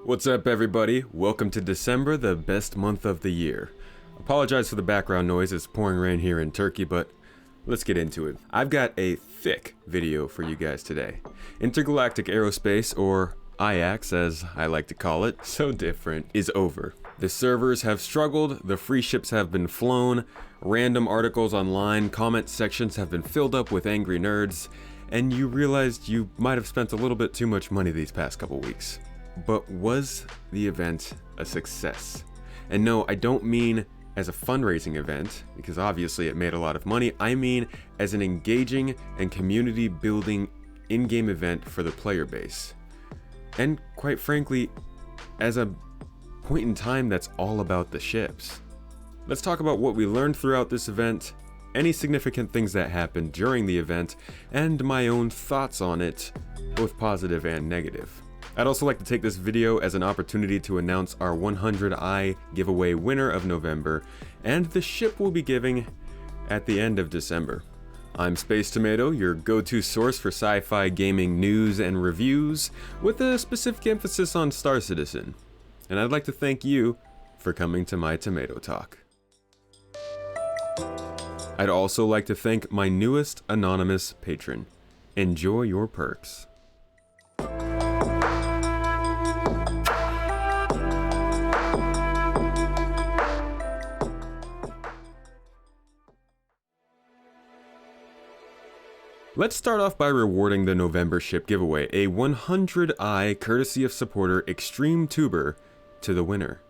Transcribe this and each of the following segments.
What's up, everybody? Welcome to December, the best month of the year. Apologize for the background noise, it's pouring rain here in Turkey, but let's get into it. I've got a thick video for you guys today. Intergalactic Aerospace, or IAX as I like to call it, so different, is over. The servers have struggled, the free ships have been flown, random articles online, comment sections have been filled up with angry nerds, and you realized you might have spent a little bit too much money these past couple weeks. But was the event a success? And no, I don't mean as a fundraising event, because obviously it made a lot of money. I mean as an engaging and community building in-game event for the player base. And quite frankly, as a point in time that's all about the ships. Let's talk about what we learned throughout this event, any significant things that happened during the event, and my own thoughts on it, both positive and negative. I'd also like to take this video as an opportunity to announce our 100i giveaway winner of November, and the ship we'll be giving at the end of December. I'm Space Tomato, your go-to source for sci-fi gaming news and reviews, with a specific emphasis on Star Citizen. And I'd like to thank you for coming to my Tomato Talk. I'd also like to thank my newest anonymous patron. Enjoy your perks. Let's start off by rewarding the November ship giveaway, a 100i courtesy of supporter Extreme Tuber to the winner.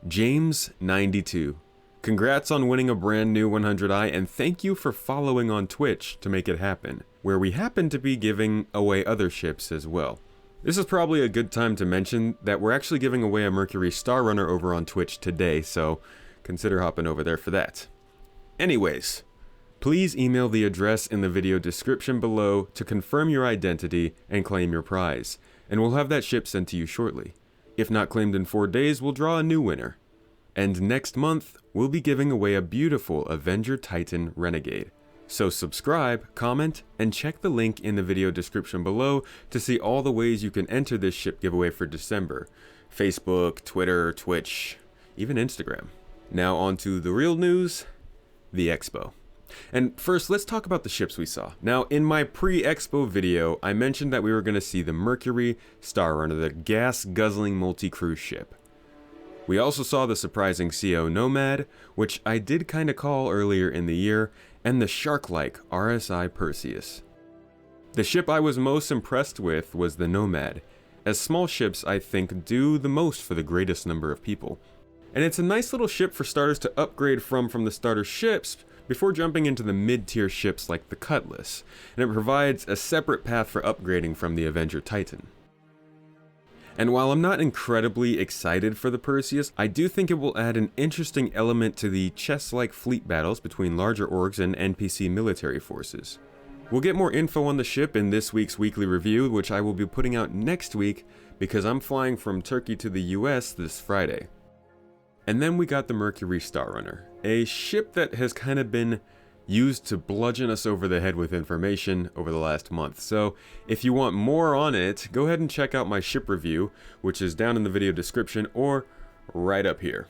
James92. Congrats on winning a brand new 100i, and thank you for following on Twitch to make it happen, where we happen to be giving away other ships as well. This is probably a good time to mention that we're actually giving away a Mercury Star Runner over on Twitch today, so consider hopping over there for that. Anyways, please email the address in the video description below to confirm your identity and claim your prize, and we'll have that ship sent to you shortly. If not claimed in 4 days, we'll draw a new winner. And next month, we'll be giving away a beautiful Avenger Titan Renegade. So subscribe, comment, and check the link in the video description below to see all the ways you can enter this ship giveaway for December. Facebook, Twitter, Twitch, even Instagram. Now on to the real news, the Expo. And first, let's talk about the ships we saw. Now, in my pre-Expo video, I mentioned that we were going to see the Mercury Star Runner, the gas-guzzling multi-cruise ship. We also saw the surprising CO Nomad, which I did kind of call earlier in the year, and the shark-like RSI Perseus. The ship I was most impressed with was the Nomad, as small ships I think do the most for the greatest number of people. And it's a nice little ship for starters to upgrade from the starter ships, before jumping into the mid-tier ships like the Cutlass, and it provides a separate path for upgrading from the Avenger Titan. And while I'm not incredibly excited for the Perseus, I do think it will add an interesting element to the chess-like fleet battles between larger orgs and NPC military forces. We'll get more info on the ship in this week's weekly review, which I will be putting out next week because I'm flying from Turkey to the US this Friday. And then we got the Mercury Star Runner, a ship that has kind of been used to bludgeon us over the head with information over the last month. So if you want more on it, go ahead and check out my ship review, which is down in the video description or right up here.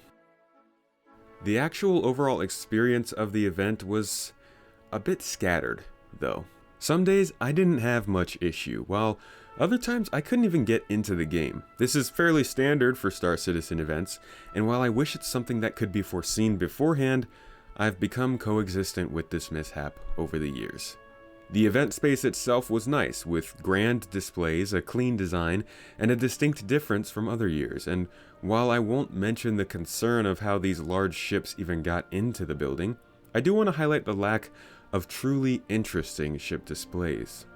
The actual overall experience of the event was a bit scattered, though. Some days I didn't have much issue, while other times I couldn't even get into the game. This is fairly standard for Star Citizen events, and while I wish it's something that could be foreseen beforehand, I've become coexistent with this mishap over the years. The event space itself was nice, with grand displays, a clean design, and a distinct difference from other years, and while I won't mention the concern of how these large ships even got into the building, I do want to highlight the lack of truly interesting ship displays.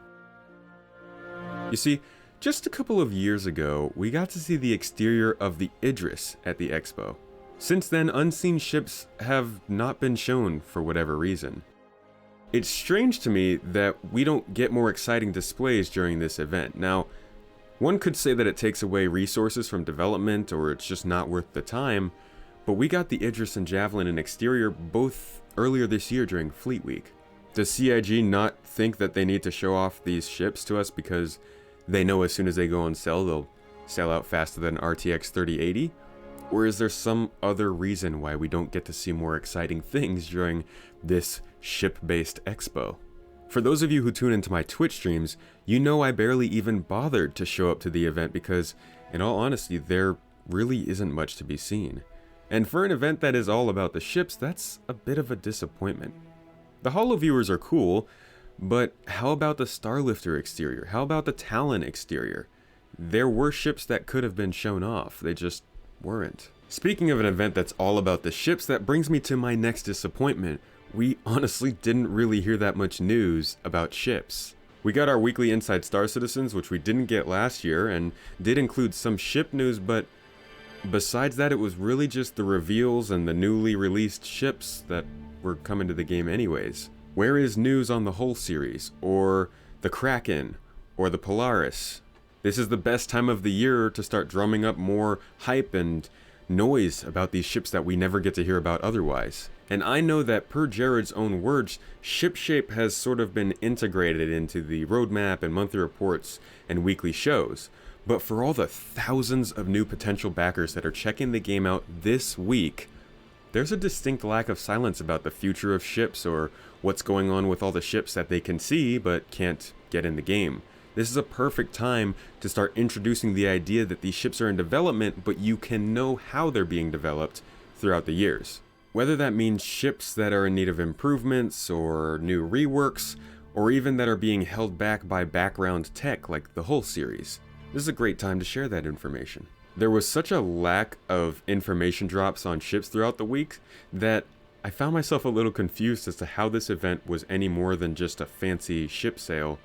You see, just a couple of years ago, we got to see the exterior of the Idris at the Expo. Since then, unseen ships have not been shown for whatever reason. It's strange to me that we don't get more exciting displays during this event. Now, one could say that it takes away resources from development or it's just not worth the time, but we got the Idris and Javelin in exterior both earlier this year during Fleet Week. Does CIG not think that they need to show off these ships to us because they know as soon as they go on sale they'll sell out faster than RTX 3080? Or is there some other reason why we don't get to see more exciting things during this ship-based expo? For those of you who tune into my Twitch streams, you know I barely even bothered to show up to the event because, in all honesty, there really isn't much to be seen. And for an event that is all about the ships, that's a bit of a disappointment. The holo viewers are cool, but how about the Starlifter exterior? How about the Talon exterior? There were ships that could have been shown off, they just weren't. Speaking of an event that's all about the ships, that brings me to my next disappointment. We honestly didn't really hear that much news about ships. We got our weekly Inside Star Citizens, which we didn't get last year, and did include some ship news, but besides that, it was really just the reveals and the newly released ships that were coming to the game anyways. Where is news on the Hull series, or the Kraken, or the Polaris? This is the best time of the year to start drumming up more hype and noise about these ships that we never get to hear about otherwise. And I know that per Jared's own words, ship shape has sort of been integrated into the roadmap and monthly reports and weekly shows. But for all the thousands of new potential backers that are checking the game out this week, there's a distinct lack of silence about the future of ships or what's going on with all the ships that they can see but can't get in the game. This is a perfect time to start introducing the idea that these ships are in development, but you can know how they're being developed throughout the years. Whether that means ships that are in need of improvements or new reworks, or even that are being held back by background tech like the Hull series. This is a great time to share that information. There was such a lack of information drops on ships throughout the week that I found myself a little confused as to how this event was any more than just a fancy ship sale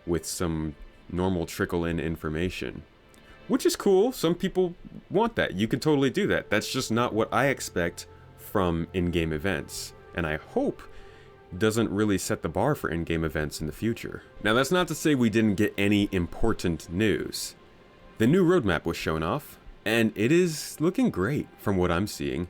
with some normal trickle-in information. Which is cool, some people want that, you can totally do that. That's just not what I expect from in-game events, and I hope doesn't really set the bar for in-game events in the future. Now that's not to say we didn't get any important news. The new roadmap was shown off, and it is looking great from what I'm seeing.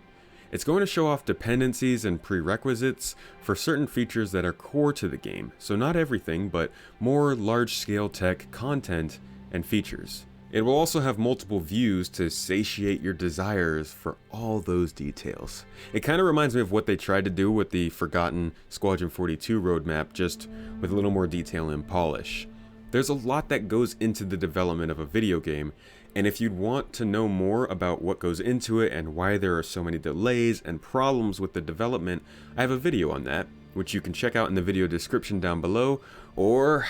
It's going to show off dependencies and prerequisites for certain features that are core to the game, so not everything, but more large-scale tech content and features. It will also have multiple views to satiate your desires for all those details. It kind of reminds me of what they tried to do with the forgotten Squadron 42 roadmap, just with a little more detail and polish. There's a lot that goes into the development of a video game, and if you'd want to know more about what goes into it and why there are so many delays and problems with the development, I have a video on that, which you can check out in the video description down below, or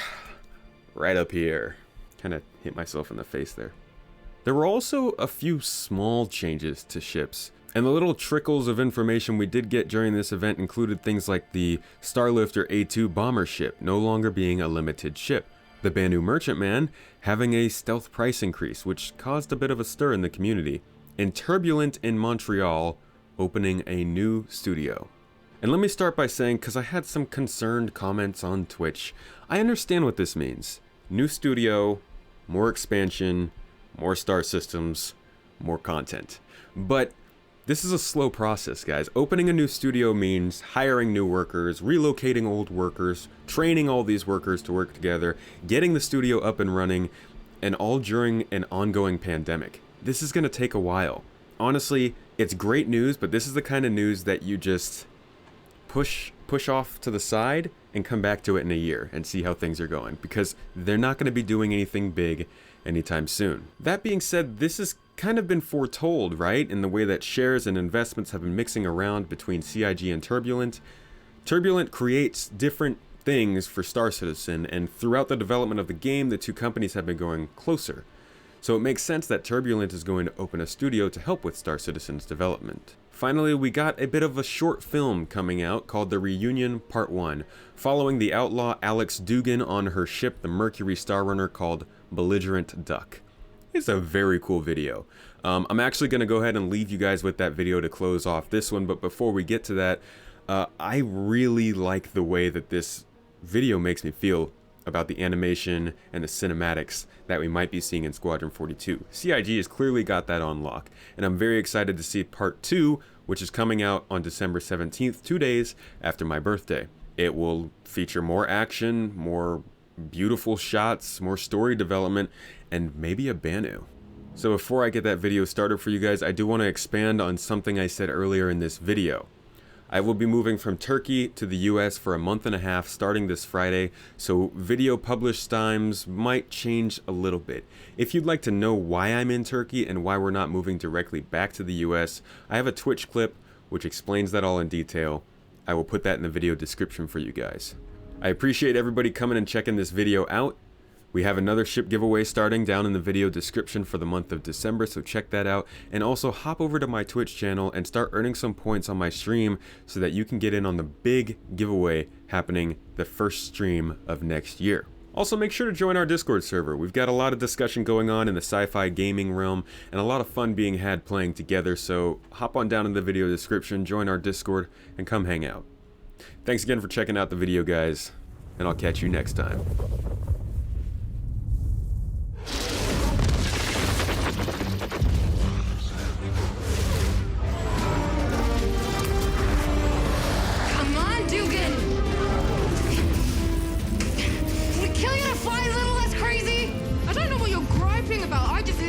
right up here. Kind of hit myself in the face there. There were also a few small changes to ships, and the little trickles of information we did get during this event included things like the Starlifter A2 bomber ship no longer being a limited ship, the Banu Merchantman having a stealth price increase, which caused a bit of a stir in the community, and Turbulent in Montreal opening a new studio. And let me start by saying, because I had some concerned comments on Twitch, I understand what this means. New studio, more expansion, more star systems, more content. But this is a slow process, guys. Opening a new studio means hiring new workers, relocating old workers, training all these workers to work together, getting the studio up and running, and all during an ongoing pandemic. This is going to take a while. Honestly, it's great news, but this is the kind of news that you just push off to the side and come back to it in a year and see how things are going, because they're not going to be doing anything big anytime soon. That being said, this has kind of been foretold, right? In the way that shares and investments have been mixing around between CIG and Turbulent. Turbulent creates different things for Star Citizen, and throughout the development of the game, the two companies have been going closer. So it makes sense that Turbulent is going to open a studio to help with Star Citizen's development. Finally, we got a bit of a short film coming out called The Reunion Part 1, following the outlaw Alex Dugan on her ship, the Mercury Star Runner, called Belligerent Duck. It's a very cool video. I'm actually going to go ahead and leave you guys with that video to close off this one, but before we get to that, I really like the way that this video makes me feel about the animation and the cinematics that we might be seeing in Squadron 42. CIG has clearly got that on lock, and I'm very excited to see Part 2, which is coming out on December 17th, 2 days after my birthday. It will feature more action, more beautiful shots, more story development, and maybe a Banu. So before I get that video started for you guys, I do want to expand on something I said earlier in this video. I will be moving from Turkey to the US for a month and a half starting this Friday, so video publish times might change a little bit. If you'd like to know why I'm in Turkey and why we're not moving directly back to the US, I have a Twitch clip which explains that all in detail. I will put that in the video description for you guys. I appreciate everybody coming and checking this video out. We have another ship giveaway starting down in the video description for the month of December, so check that out. And also hop over to my Twitch channel and start earning some points on my stream so that you can get in on the big giveaway happening the first stream of next year. Also, make sure to join our Discord server. We've got a lot of discussion going on in the sci-fi gaming realm and a lot of fun being had playing together, so hop on down in the video description, join our Discord, and come hang out. Thanks again for checking out the video, guys, and I'll catch you next time.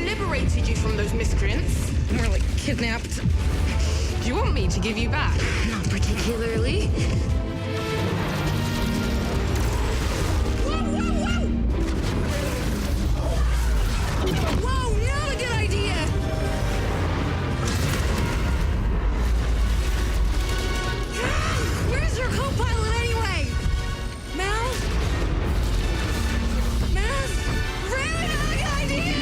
Liberated you from those miscreants. More like kidnapped. Do you want me to give you back? Not particularly. Whoa, whoa, whoa! Whoa, not a good idea! Where's your co-pilot anyway? Mal? Really not a good idea!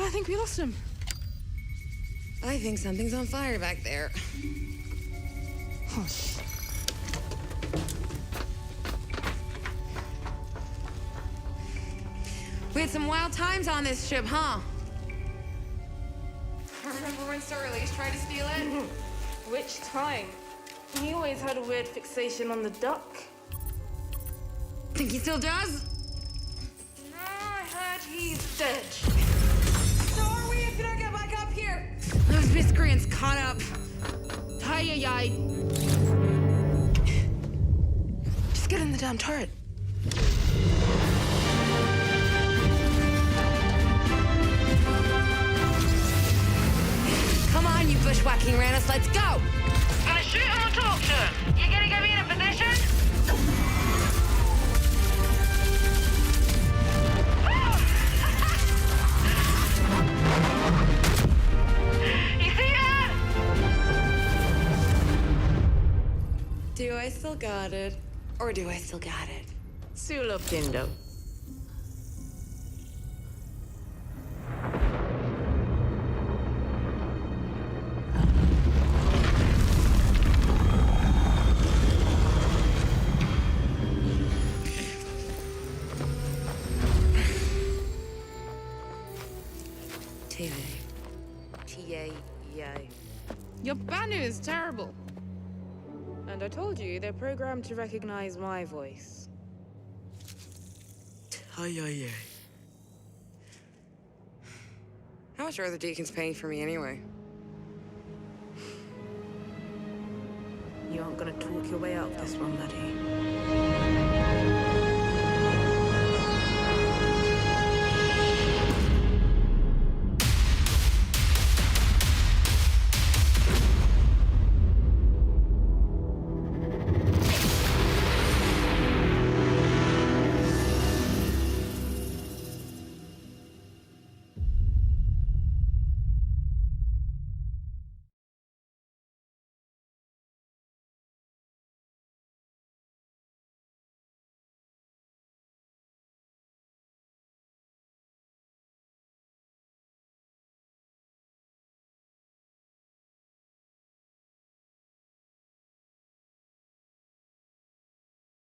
I think we lost him. I think something's on fire back there. Hush. We had some wild times on this ship, huh? Remember when Starlight tried to steal it? Which time? He always had a weird fixation on the duck. Think he still does? No, I heard he's dead. So are we if you don't get back up here? Those miscreants caught up. Hi-yi-yi. Just get in the damn turret. Come on, you bushwhacking Ranus, let's go! Gonna shoot him or talk to him? You gonna get me in a position? You see that? Do I still got it? Or do I still got it? Sulo Pindo. T-A-E-A. Your banner is terrible. And I told you, they're programmed to recognize my voice. How much are the deacons paying for me anyway? You aren't gonna talk your way out of this one, buddy.